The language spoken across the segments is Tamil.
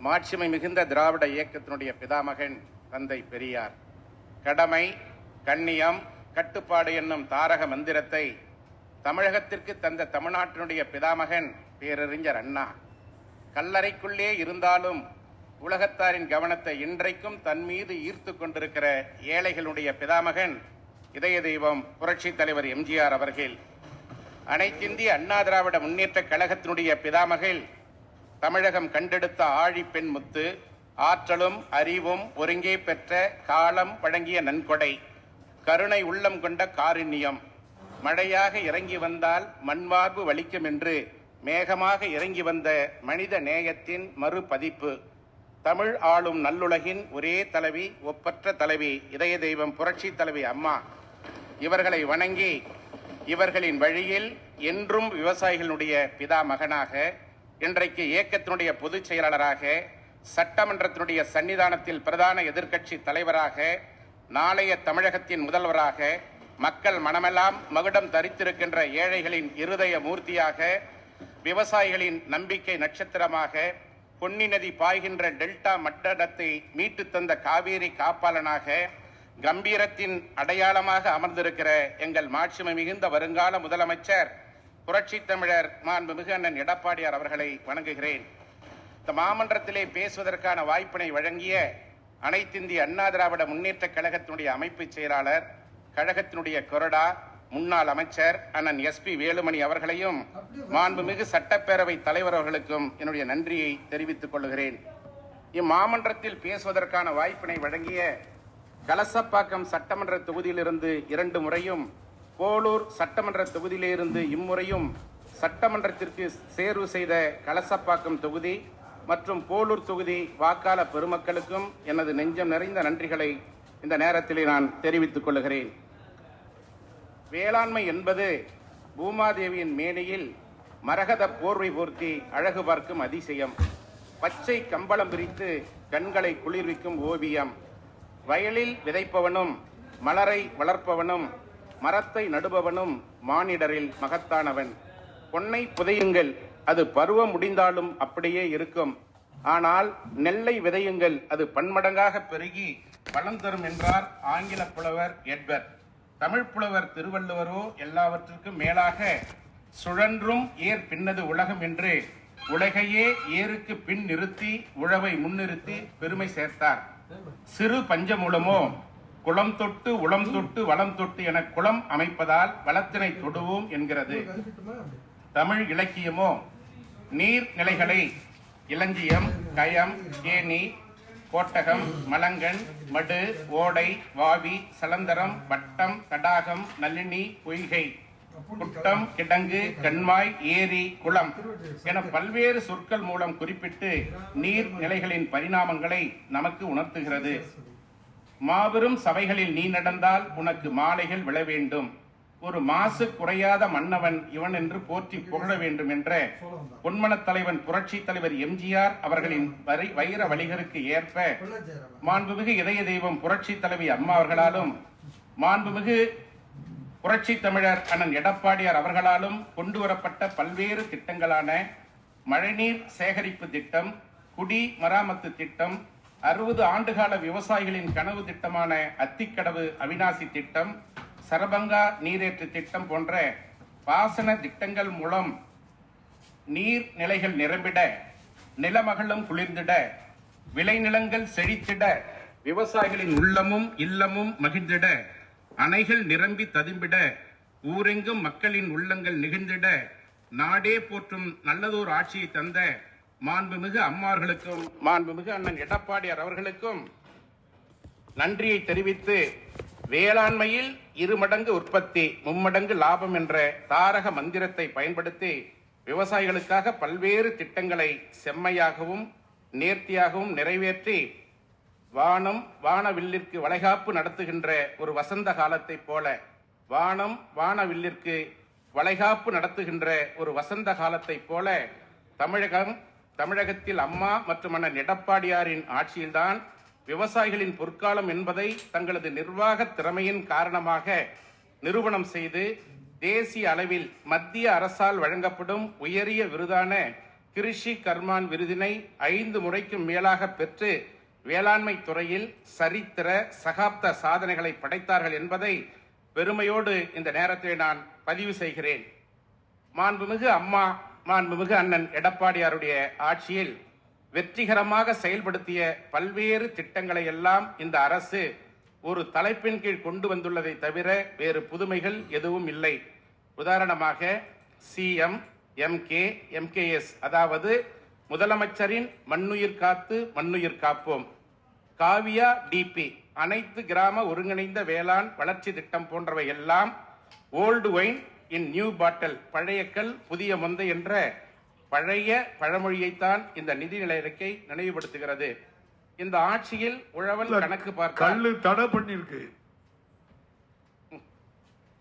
மாட்சிமை மிகுந்த திராவிட இயக்கத்தினுடைய பிதாமகன் தந்தை பெரியார் கடமை, கண்ணியம், கட்டுப்பாடு என்னும் தாரக மந்திரத்தை தமிழகத்திற்கு தந்த தமிழ்நாட்டினுடைய பிதாமகன் பேரறிஞர் அண்ணா. கல்லறைக்குள்ளே இருந்தாலும் உலகத்தாரின் கவனத்தை இன்றைக்கும் தன் மீது ஈர்த்து கொண்டிருக்கிற ஏழைகளுடைய பிதாமகன் இதய தெய்வம் புரட்சி தலைவர் எம்ஜிஆர் அவர்கள். அனைத்திந்திய அண்ணா திராவிட முன்னேற்ற கழகத்தினுடைய பிதாமகள் தமிழகம் கண்டெடுத்த ஆழி பெண் முத்து, ஆற்றலும் அறிவும் ஒருங்கே பெற்ற காலம் வழங்கிய நன்கொடை, கருணை உள்ளம் கொண்ட காருண்யம், மழையாக இறங்கி வந்தால் மண்மார்பு வலிக்கும் என்று மேகமாக இறங்கி வந்த மனித நேயத்தின் மறுபதிப்பு, தமிழ் ஆளும் நல்லுலகின் ஒரே தலைவி, ஒப்பற்ற தலைவி இதய தெய்வம் புரட்சி தலைவி அம்மா. இவர்களை வணங்கி இவர்களின் வழியில் என்றும் விவசாயிகளுடைய பிதா மகனாக, இன்றைக்கு இயக்கத்தினுடைய பொதுச் செயலாளராக, சட்டமன்றத்தினுடைய சன்னிதானத்தில் பிரதான எதிர்க்கட்சி தலைவராக, நாளைய தமிழகத்தின் முதல்வராக, மக்கள் மனமெல்லாம் மகுடம் தரித்திருக்கின்ற ஏழைகளின் இருதய மூர்த்தியாக, விவசாயிகளின் நம்பிக்கை நட்சத்திரமாக, பொன்னி நதி பாய்கின்ற டெல்டா மண்டலத்தை மீட்டு தந்த காவேரி காப்பாளனாக, கம்பீரத்தின் அடையாளமாக அமர்ந்திருக்கிற எங்கள் மாட்சிமை மிகுந்த வருங்கால முதலமைச்சர் புரட்சி தமிழர் மாண்புமிகு அண்ணன் எடப்பாடியார் அவர்களை வணங்குகிறேன். இந்த மாமன்றத்திலே பேசுவதற்கான வாய்ப்பினை வழங்கிய அனைத்திந்திய அண்ணா திராவிட முன்னேற்ற கழகத்தினுடைய அமைப்பு செயலாளர், கழகத்தினுடைய கொறடா, முன்னாள் அமைச்சர் அண்ணன் SP வேலுமணி அவர்களையும் மாண்புமிகு சட்டப்பேரவை தலைவர் அவர்களுக்கும் என்னுடைய நன்றியை தெரிவித்துக் கொள்கிறேன். இம்மாமன்றத்தில் பேசுவதற்கான வாய்ப்பினை வழங்கிய கலசப்பாக்கம் சட்டமன்ற தொகுதியிலிருந்து 2 முறையும், போலூர் சட்டமன்ற தொகுதியிலிருந்து இம்முறையும் சட்டமன்றத்திற்கு தேர்வு செய்த கலசப்பாக்கம் தொகுதி மற்றும் போலூர் தொகுதி வாக்காளர் பெருமக்களுக்கும் எனது நெஞ்சம் நிறைந்த நன்றிகளை இந்த நேரத்திலே நான் தெரிவித்துக் கொள்கிறேன். வேளாண்மை என்பது பூமாதேவியின் மேடையில் மரகத போர்வை போர்த்தி அழகு பார்க்கும் அதிசயம், பச்சை கம்பளம் பிரித்து கண்களை குளிர்விக்கும் ஓவியம், வயலில் விதைப்பவனும் மலரை வளர்ப்பவனும் மரத்தை நடுபவனும் மானிடரில் மகத்தானவன். பொன்னை புதையுங்கள், அது பருவம் முடிந்தாலும் அப்படியே இருக்கும். ஆனால் நெல்லை விதையுங்கள், அது பன்மடங்காக பெருகி பலன் தரும் என்றார் ஆங்கில புலவர் எட்வர்ட். தமிழ் புலவர் திருவள்ளுவரோ எல்லாவற்றுக்கும் மேலாக சுழன்றும் ஏர் பின்னது உலகம் என்று உலகையே ஏருக்கு பின் நிறுத்தி உழவை முன்னிறுத்தி பெருமை சேர்த்தார். சிறு பஞ்சமூலமோ குளம் தொட்டு உளம் தொட்டு வளம் தொட்டு என குளம் அமைப்பதால் வளத்தினை தொடுவோம் என்கிறது. தமிழ் இலக்கியமோ நீர்நிலைகளை இளஞ்சியம், கயம், கேணி, கோட்டகம், மலங்கன், மடு, ஓடை, வாவி, சலந்தரம், வட்டம், தடாகம், நளினி, பொய்கை, குட்டம், கிடங்கு, கண்மாய், ஏரி, குளம் என பல்வேறு சொற்கள் மூலம் குறிப்பிட்டு நீர்நிலைகளின் பரிணாமங்களை நமக்கு உணர்த்துகிறது. மாபெரும் சபைகளில் நீ நடந்தால் உனக்கு மாலைகள் விழ வேண்டும், ஒரு மாசு குறையாத மன்னவன் இவன் என்று போற்றி புகழ வேண்டும் என்ற பொன்மனத் தலைவன் புரட்சி தலைவர் எம்ஜிஆர் அவர்களின் வைர வழிகளுக்கு ஏற்ப மாண்புமிகு இதய தெய்வம் புரட்சி தலைவி அம்மா அவர்களாலும் மாண்புமிகு புரட்சி தமிழர் அண்ணன் எடப்பாடியார் அவர்களாலும் கொண்டு வரப்பட்ட பல்வேறு திட்டங்களான மழைநீர் சேகரிப்பு திட்டம், குடி மராமத்து திட்டம், 60 ஆண்டுகால விவசாயிகளின் கனவு திட்டமான அத்திக்கடவு அவிநாசி திட்டம், சரபங்கா நீரேற்று திட்டம் போன்ற பாசன திட்டங்கள் மூலம் நீர்நிலைகள் நிரம்பிட, நிலமகளும் குளிர்ந்திட, விளைநிலங்கள் செழித்திட, விவசாயிகளின் உள்ளமும் இல்லமும் மகிழ்ந்திட, அணைகள் நிரம்பி ததும்பிட, ஊரெங்கும் மக்களின் உள்ளங்கள் நிகழ்ந்திட, நாடே போற்றும் நல்லதோர் ஆட்சியை தந்த மாண்புமிகு அம்மார்களுக்கும் மாண்புமிகு அண்ணன் எடப்பாடியார் அவர்களுக்கும் நன்றியை தெரிவித்து, வேளாண்மையில் 2 மடங்கு உற்பத்தி 3 மடங்கு லாபம் என்ற தாரக மந்திரத்தை பயன்படுத்தி விவசாயிகளுக்காக பல்வேறு திட்டங்களை செம்மையாகவும் நேர்த்தியாகவும் நிறைவேற்றி வானம் வானவில்லிற்கு வளைகாப்பு நடத்துகின்ற ஒரு வசந்த காலத்தை போல, வானம் வானவில்லிற்கு வளைகாப்பு நடத்துகின்ற ஒரு வசந்த காலத்தை போல தமிழகத்தில் அம்மா மற்றும் அண்ணன் எடப்பாடியாரின் ஆட்சியில்தான் விவசாயிகளின் பொற்காலம் என்பதை தங்களது நிர்வாக திறமையின் காரணமாக நிரூபணம் செய்து தேசிய அளவில் மத்திய அரசால் வழங்கப்படும் உயரிய விருதான கிருஷி கர்மான் விருதினை 5 முறைக்கும் மேலாக பெற்று வேளாண்மை துறையில் சரித்திர சகாப்த சாதனைகளை படைத்தார்கள் என்பதை பெருமையோடு இந்த நேரத்தில் நான் பதிவு செய்கிறேன். மாண்புமிகு அம்மா, மாண்புமிகு அண்ணன் எடப்பாடியாருடைய ஆட்சியில் வெற்றிகரமாக செயல்படுத்திய பல்வேறு திட்டங்களை எல்லாம் இந்த அரசு ஒரு தலைப்பின் கீழ் கொண்டு வந்துள்ளதை தவிர வேறு புதுமைகள் எதுவும் இல்லை. உதாரணமாக சிஎம், எம்கே, எம்கேஎஸ், அதாவது முதலமைச்சரின் மண்ணுயிர் காத்து மண்ணுயிர் காப்போம், காவியா டிபி, அனைத்து கிராம ஒருங்கிணைந்த வேளாண் வளர்ச்சி திட்டம் போன்றவை எல்லாம் ஓல்டு ஒயின் இன் நியூ பாட்டில், பழைய கல் புதிய மொந்தை என்ற பழைய பழமொழியைத்தான் இந்த நிதிநிலை அறிக்கை நினைவுபடுத்துகிறது. இந்த ஆட்சியில் உழவன் கணக்கு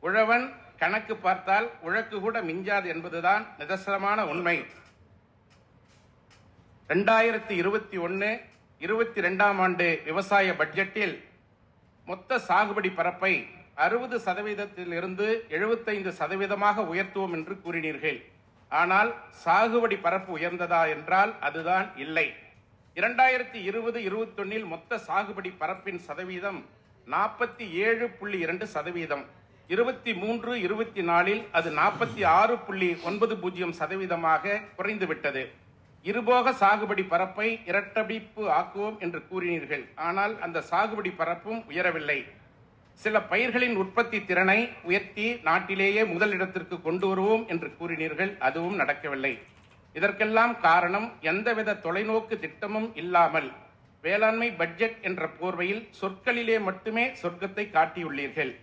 உழவன் கணக்கு பார்த்தால் உழக்கு கூட மிஞ்சாது என்பதுதான் நிதர்சனமான உண்மை. 2021-22 ஆண்டு விவசாய பட்ஜெட்டில் மொத்த சாகுபடி பரப்பை 60% 75% உயர்த்துவோம் என்று கூறினீர்கள். ஆனால் சாகுபடி பரப்பு உயர்ந்ததா என்றால் அதுதான் இல்லை. 2020-21 மொத்த சாகுபடி பரப்பின் சதவீதம் 47.2%, 23-24 அது 46.90% குறைந்துவிட்டது. இருபோக சாகுபடி பரப்பை இரட்டடிப்பு ஆக்குவோம் என்று கூறினீர்கள். ஆனால் அந்த சாகுபடி பரப்பும் உயரவில்லை. சில பயிர்களின் உற்பத்தி திறனை உயர்த்தி நாட்டிலேயே முதலிடத்திற்கு கொண்டு வருவோம் என்று கூறினீர்கள். அதுவும் நடக்கவில்லை. இதற்கெல்லாம் காரணம் எந்தவித தொலைநோக்கு திட்டமும் இல்லாமல் வேளாண்மை பட்ஜெட் என்ற போர்வையில் சொற்களிலே மட்டுமே சொர்க்கத்தை காட்டியுள்ளீர்கள்.